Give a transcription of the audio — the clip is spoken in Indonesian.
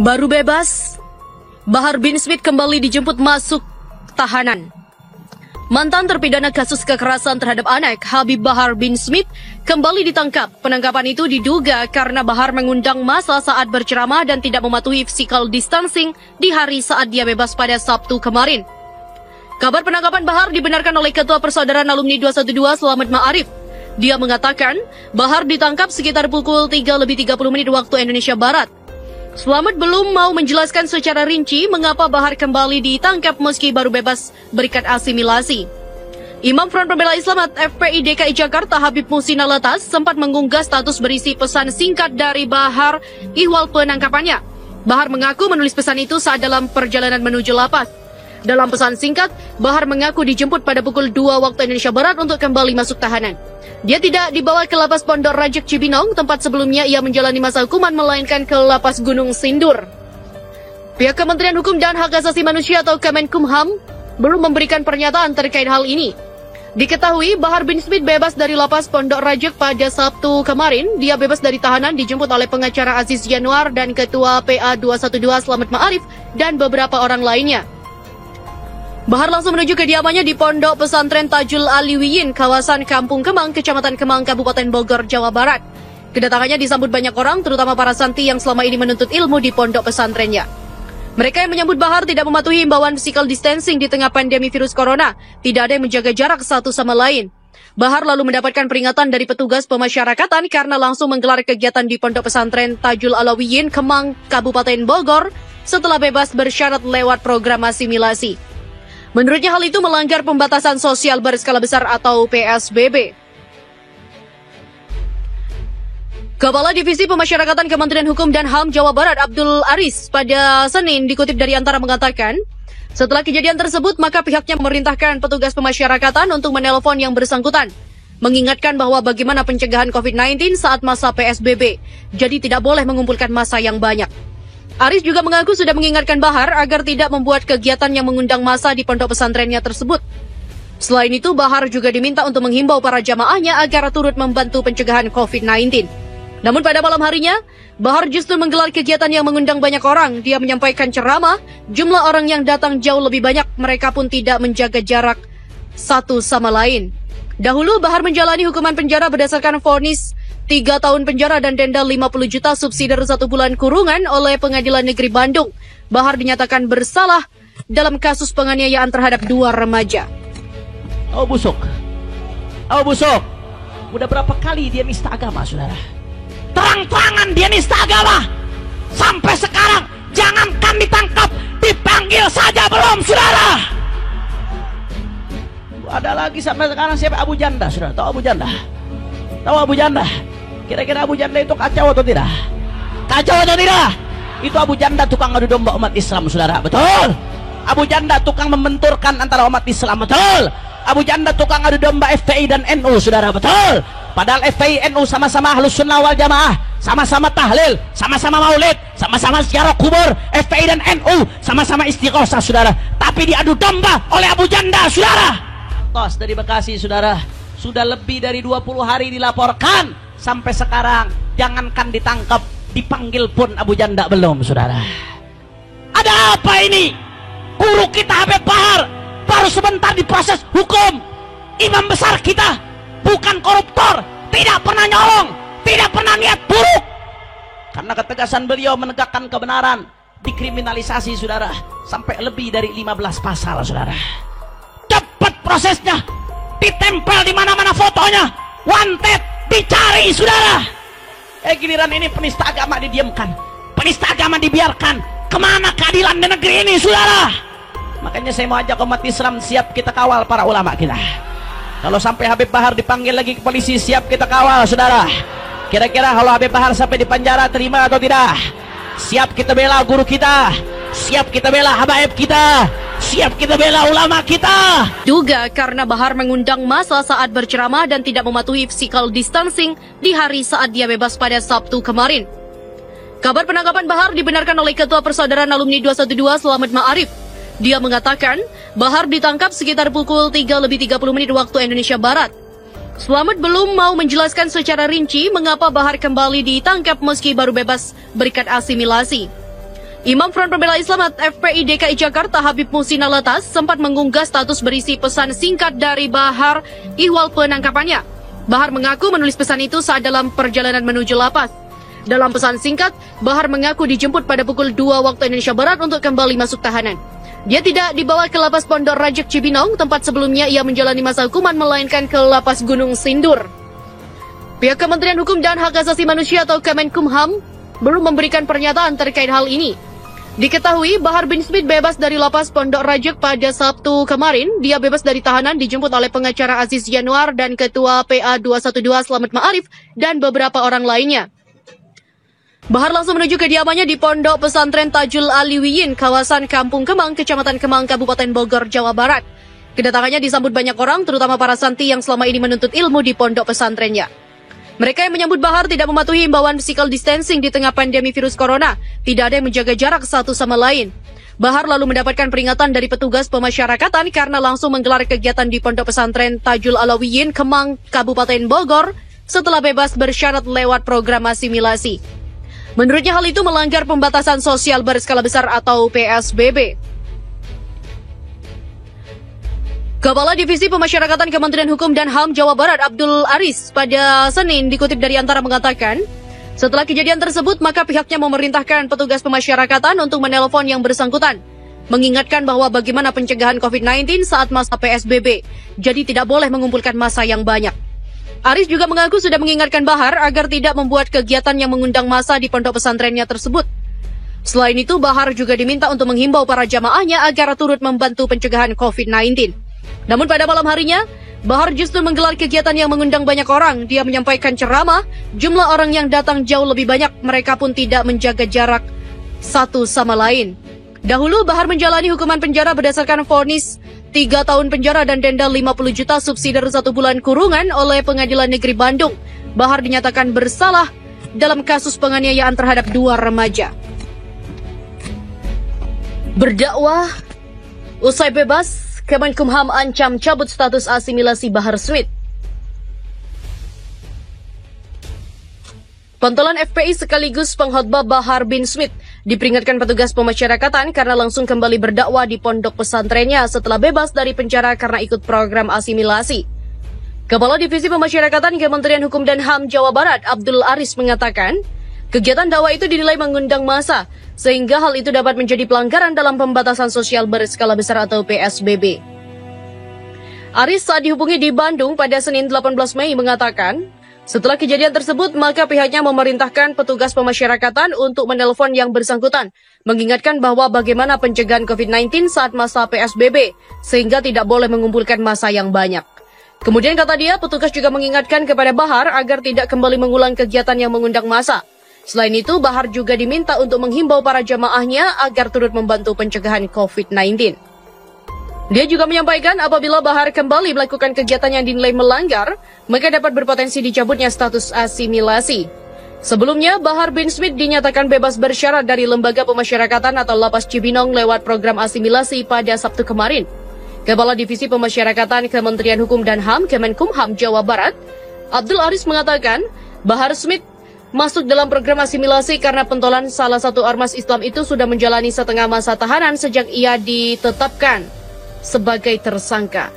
Baru bebas, Bahar bin Smith kembali dijemput masuk tahanan. Mantan terpidana kasus kekerasan terhadap anak, Habib Bahar bin Smith, kembali ditangkap. Penangkapan itu diduga karena Bahar mengundang massa saat berceramah dan tidak mematuhi physical distancing di hari saat dia bebas pada Sabtu kemarin. Kabar penangkapan Bahar dibenarkan oleh Ketua Persaudaraan Alumni 212 Slamet Ma'arif. Dia mengatakan Bahar ditangkap sekitar pukul 3:30 waktu Indonesia Barat. Slamet belum mau menjelaskan secara rinci mengapa Bahar kembali ditangkap meski baru bebas berikat asimilasi. Imam Front Pembela Islam FPI DKI Jakarta Habib Muhsin Alatas sempat mengunggah status berisi pesan singkat dari Bahar ihwal penangkapannya. Bahar mengaku menulis pesan itu saat dalam perjalanan menuju lapas. Dalam pesan singkat, Bahar mengaku dijemput pada pukul 2 waktu Indonesia Barat untuk kembali masuk tahanan. Dia tidak dibawa ke lapas Pondok Rajek Cibinong, tempat sebelumnya ia menjalani masa hukuman, melainkan ke lapas Gunung Sindur. Pihak Kementerian Hukum dan Hak Asasi Manusia atau Kemenkumham belum memberikan pernyataan terkait hal ini. Diketahui Bahar bin Smith bebas dari lapas Pondok Rajek pada Sabtu kemarin. Dia bebas dari tahanan dijemput oleh pengacara Aziz Januar dan Ketua PA 212 Slamet Ma'arif dan beberapa orang lainnya. Bahar langsung menuju kediamannya di Pondok Pesantren Tajul Aliwiyin, kawasan Kampung Kemang, Kecamatan Kemang, Kabupaten Bogor, Jawa Barat. Kedatangannya disambut banyak orang, terutama para santri yang selama ini menuntut ilmu di pondok pesantrennya. Mereka yang menyambut Bahar tidak mematuhi imbauan physical distancing di tengah pandemi virus corona. Tidak ada yang menjaga jarak satu sama lain. Bahar lalu mendapatkan peringatan dari petugas pemasyarakatan karena langsung menggelar kegiatan di Pondok Pesantren Tajul Alawiyin, Kemang, Kabupaten Bogor, setelah bebas bersyarat lewat program asimilasi. Menurutnya hal itu melanggar pembatasan sosial berskala besar atau PSBB. Kepala Divisi Pemasyarakatan Kementerian Hukum dan HAM Jawa Barat Abdul Aris pada Senin dikutip dari Antara mengatakan, setelah kejadian tersebut maka pihaknya memerintahkan petugas pemasyarakatan untuk menelpon yang bersangkutan, mengingatkan bahwa bagaimana pencegahan COVID-19 saat masa PSBB, jadi tidak boleh mengumpulkan massa yang banyak. Aris juga mengaku sudah mengingatkan Bahar agar tidak membuat kegiatan yang mengundang massa di pondok pesantrennya tersebut. Selain itu, Bahar juga diminta untuk menghimbau para jamaahnya agar turut membantu pencegahan COVID-19. Namun pada malam harinya, Bahar justru menggelar kegiatan yang mengundang banyak orang. Dia menyampaikan ceramah, jumlah orang yang datang jauh lebih banyak, mereka pun tidak menjaga jarak satu sama lain. Dahulu, Bahar menjalani hukuman penjara berdasarkan vonis 3 tahun penjara dan denda 50 juta subsidi 1 bulan kurungan oleh Pengadilan Negeri Bandung. Bahar dinyatakan bersalah dalam kasus penganiayaan terhadap 2 remaja. Oh busuk. Udah berapa kali dia nista agama, saudara? Terang-terangan dia nista agama. Sampai sekarang jangankan ditangkap, dipanggil saja belum, saudara. Ada lagi sampai sekarang siapa? Abu Janda, saudara. Tahu Abu Janda? Kira-kira Abu Janda itu kacau atau tidak? Itu Abu Janda tukang adu domba umat Islam, saudara. Betul. Abu Janda tukang membenturkan antara umat Islam. Betul. Abu Janda tukang adu domba FPI dan NU, saudara. Betul. Padahal FPI NU sama-sama Ahlus Sunnah wal Jamaah, sama-sama tahlil, sama-sama maulid, sama-sama ziarah kubur. FPI dan NU sama-sama istighosah, saudara. Tapi diadu domba oleh Abu Janda, saudara. Tos dari Bekasi, saudara. Sudah lebih dari 20 hari dilaporkan. Sampai sekarang jangankan ditangkap, dipanggil pun Abu Janda belum, saudara. Ada apa ini? Guru kita Habib Bahar baru sebentar diproses hukum. Imam besar kita bukan koruptor, tidak pernah nyolong, tidak pernah niat buruk. Karena ketegasan beliau menegakkan kebenaran, dikriminalisasi, saudara, sampai lebih dari 15 pasal, saudara. Cepat prosesnya, ditempel di mana-mana fotonya, wanted, dicari, saudara. Giliran ini penista agama didiamkan, penista agama dibiarkan. Kemana keadilan di negeri ini, saudara? Makanya saya mau ajak umat Islam, siap kita kawal para ulama kita. Kalau sampai Habib Bahar dipanggil lagi ke polisi, siap kita kawal, saudara. Kira-kira kalau Habib Bahar sampai di penjara, terima atau tidak? Siap kita bela guru kita, siap kita bela habaib kita, siap kita bela ulama kita. Duga karena Bahar mengundang massa saat berceramah dan tidak mematuhi physical distancing di hari saat dia bebas pada Sabtu kemarin. Kabar penangkapan Bahar dibenarkan oleh Ketua Persaudaraan Alumni 212 Slamet Ma'arif. Dia mengatakan Bahar ditangkap sekitar pukul 3:30 waktu Indonesia Barat. Slamet belum mau menjelaskan secara rinci mengapa Bahar kembali ditangkap meski baru bebas berikat asimilasi. Imam Front Pembela Islam FPI DKI Jakarta Habib Muhsin Alatas sempat mengunggah status berisi pesan singkat dari Bahar ihwal penangkapannya. Bahar mengaku menulis pesan itu saat dalam perjalanan menuju lapas. Dalam pesan singkat, Bahar mengaku dijemput pada pukul 2 waktu Indonesia Barat untuk kembali masuk tahanan. Dia tidak dibawa ke lapas Pondok Rajek Cibinong, tempat sebelumnya ia menjalani masa hukuman, melainkan ke lapas Gunung Sindur. Pihak Kementerian Hukum dan Hak Asasi Manusia atau Kemenkumham belum memberikan pernyataan terkait hal ini. Diketahui Bahar bin Smith bebas dari lapas Pondok Rajek pada Sabtu kemarin. Dia bebas dari tahanan dijemput oleh pengacara Aziz Yanuar dan Ketua PA 212 Slamet Ma'arif dan beberapa orang lainnya. Bahar langsung menuju kediamannya di Pondok Pesantren Tajul Aliwiyin, kawasan Kampung Kemang, Kecamatan Kemang, Kabupaten Bogor, Jawa Barat. Kedatangannya disambut banyak orang, terutama para santri yang selama ini menuntut ilmu di pondok pesantrennya. Mereka yang menyambut Bahar tidak mematuhi imbauan physical distancing di tengah pandemi virus corona. Tidak ada yang menjaga jarak satu sama lain. Bahar lalu mendapatkan peringatan dari petugas pemasyarakatan karena langsung menggelar kegiatan di Pondok Pesantren Tajul Aliwiyin, Kemang, Kabupaten Bogor, setelah bebas bersyarat lewat program asimilasi. Menurutnya hal itu melanggar pembatasan sosial berskala besar atau PSBB. Kepala Divisi Pemasyarakatan Kementerian Hukum dan HAM Jawa Barat Abdul Aris pada Senin dikutip dari Antara mengatakan, setelah kejadian tersebut maka pihaknya memerintahkan petugas pemasyarakatan untuk menelpon yang bersangkutan, mengingatkan bahwa bagaimana pencegahan COVID-19 saat masa PSBB, jadi tidak boleh mengumpulkan massa yang banyak. Aris juga mengaku sudah mengingatkan Bahar agar tidak membuat kegiatan yang mengundang massa di pondok pesantrennya tersebut. Selain itu, Bahar juga diminta untuk menghimbau para jamaahnya agar turut membantu pencegahan COVID-19. Namun pada malam harinya, Bahar justru menggelar kegiatan yang mengundang banyak orang. Dia menyampaikan ceramah, jumlah orang yang datang jauh lebih banyak, mereka pun tidak menjaga jarak satu sama lain. Dahulu, Bahar menjalani hukuman penjara berdasarkan vonis 3 tahun penjara dan denda 50 juta subsidi 1 bulan kurungan oleh Pengadilan Negeri Bandung. Bahar dinyatakan bersalah dalam kasus penganiayaan terhadap 2 remaja. Berdakwah usai bebas, Kemenkumham ancam cabut status asimilasi Bahar Smith. Pentolan FPI sekaligus pengkhotbah Bahar bin Smith diperingatkan petugas pemasyarakatan karena langsung kembali berdakwah di pondok pesantrennya setelah bebas dari penjara karena ikut program asimilasi. Kepala Divisi Pemasyarakatan Kementerian Hukum dan HAM Jawa Barat Abdul Aris mengatakan, kegiatan dakwah itu dinilai mengundang massa, sehingga hal itu dapat menjadi pelanggaran dalam pembatasan sosial berskala besar atau PSBB. Aris saat dihubungi di Bandung pada Senin 18 Mei mengatakan, setelah kejadian tersebut, maka pihaknya memerintahkan petugas pemasyarakatan untuk menelpon yang bersangkutan, mengingatkan bahwa bagaimana pencegahan COVID-19 saat masa PSBB, sehingga tidak boleh mengumpulkan massa yang banyak. Kemudian kata dia, petugas juga mengingatkan kepada Bahar agar tidak kembali mengulang kegiatan yang mengundang massa. Selain itu, Bahar juga diminta untuk menghimbau para jamaahnya agar turut membantu pencegahan COVID-19. Dia juga menyampaikan apabila Bahar kembali melakukan kegiatan yang dinilai melanggar, maka dapat berpotensi dicabutnya status asimilasi. Sebelumnya, Bahar bin Smith dinyatakan bebas bersyarat dari Lembaga Pemasyarakatan atau Lapas Cibinong lewat program asimilasi pada Sabtu kemarin. Kepala Divisi Pemasyarakatan Kementerian Hukum dan HAM Kemenkumham Jawa Barat, Abdul Aris mengatakan, Bahar Smith masuk dalam program asimilasi karena pentolan salah satu ormas Islam itu sudah menjalani setengah masa tahanan sejak ia ditetapkan sebagai tersangka.